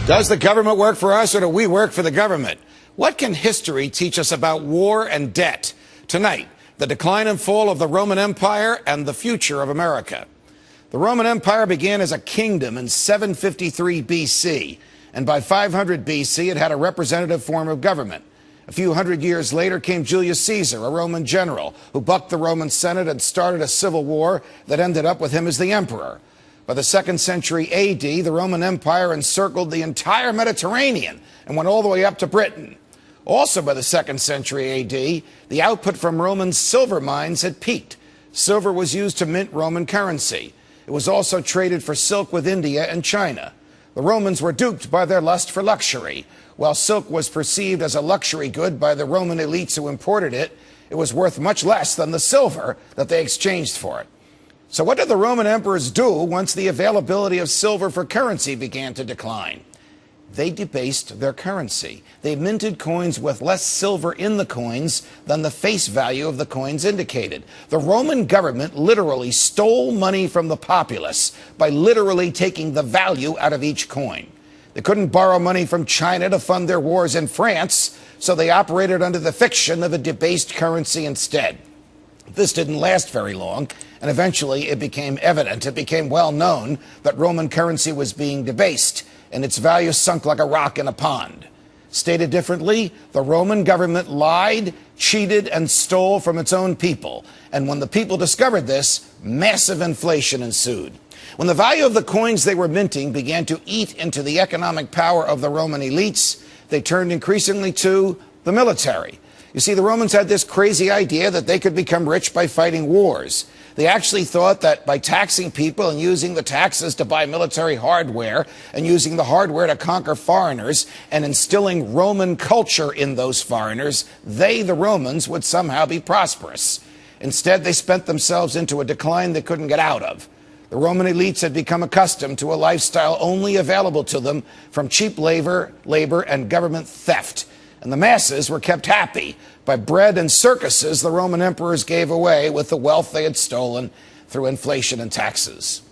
Does the government work for us, or do we work for the government? What can history teach us about war and debt? Tonight, the decline and fall of the Roman Empire and the future of America. The Roman Empire began as a kingdom in 753 BC, and by 500 BC it had a representative form of government. A few hundred years later came Julius Caesar, a Roman general, who bucked the Roman Senate and started a civil war that ended up with him as the emperor. By the 2nd century AD, the Roman Empire encircled the entire Mediterranean and went all the way up to Britain. Also by the 2nd century AD, the output from Roman silver mines had peaked. Silver was used to mint Roman currency. It was also traded for silk with India and China. The Romans were duped by their lust for luxury. While silk was perceived as a luxury good by the Roman elites who imported it, it was worth much less than the silver that they exchanged for it. So what did the Roman emperors do once the availability of silver for currency began to decline? They debased their currency. They minted coins with less silver in the coins than the face value of the coins indicated. The Roman government literally stole money from the populace by literally taking the value out of each coin. They couldn't borrow money from China to fund their wars in France, so they operated under the fiction of a debased currency instead. This didn't last very long, and eventually it became evident, it became well known that Roman currency was being debased, and its value sunk like a rock in a pond. Stated differently, the Roman government lied, cheated, and stole from its own people. And when the people discovered this, massive inflation ensued. When the value of the coins they were minting began to eat into the economic power of the Roman elites, they turned increasingly to the military. You see, the Romans had this crazy idea that they could become rich by fighting wars. They actually thought that by taxing people and using the taxes to buy military hardware and using the hardware to conquer foreigners and instilling Roman culture in those foreigners, they, the Romans, would somehow be prosperous. Instead, they spent themselves into a decline they couldn't get out of. The Roman elites had become accustomed to a lifestyle only available to them from cheap labor and government theft. And the masses were kept happy by bread and circuses the Roman emperors gave away with the wealth they had stolen through inflation and taxes.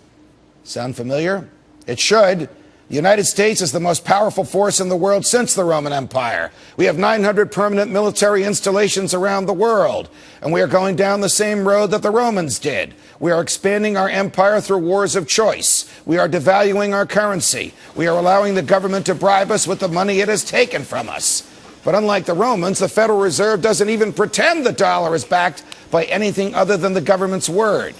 Sound familiar? It should. The United States is the most powerful force in the world since the Roman Empire. We have 900 permanent military installations around the world, and we are going down the same road that the Romans did. We are expanding our empire through wars of choice. We are devaluing our currency. We are allowing the government to bribe us with the money it has taken from us. But unlike the Romans, the Federal Reserve doesn't even pretend the dollar is backed by anything other than the government's word.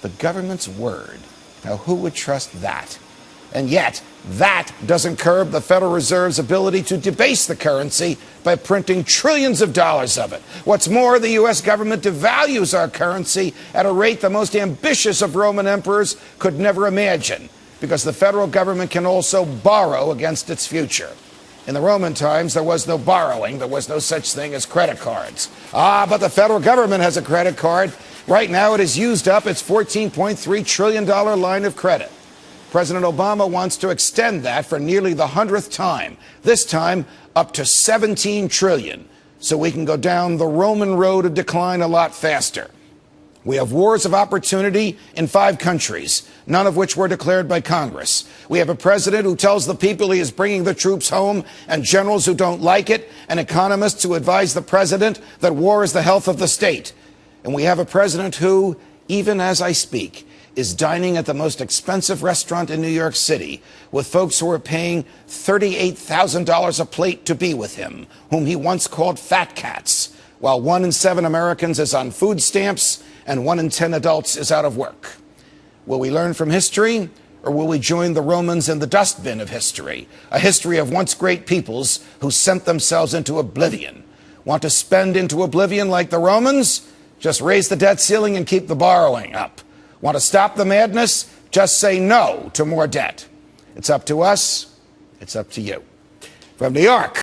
The government's word. Now, who would trust that? And yet, that doesn't curb the Federal Reserve's ability to debase the currency by printing trillions of dollars of it. What's more, the U.S. government devalues our currency at a rate the most ambitious of Roman emperors could never imagine, because the federal government can also borrow against its future. In the Roman times, there was no borrowing. There was no such thing as credit cards. But the federal government has a credit card. Right now, it has used up its $14.3 trillion line of credit. President Obama wants to extend that for nearly the 100th time, this time up to $17 trillion, so we can go down the Roman road of decline a lot faster. We have wars of opportunity in 5 countries, none of which were declared by Congress. We have a president who tells the people he is bringing the troops home, and generals who don't like it, and economists who advise the president that war is the health of the state. And we have a president who, even as I speak, is dining at the most expensive restaurant in New York City with folks who are paying $38,000 a plate to be with him, whom he once called fat cats, while 1 in 7 Americans is on food stamps and 1 in 10 adults is out of work. Will we learn from history, or will we join the Romans in the dustbin of history, a history of once great peoples who sent themselves into oblivion? Want to spend into oblivion like the Romans? Just raise the debt ceiling and keep the borrowing up. Want to stop the madness? Just say no to more debt. It's up to us. It's up to you. From New York.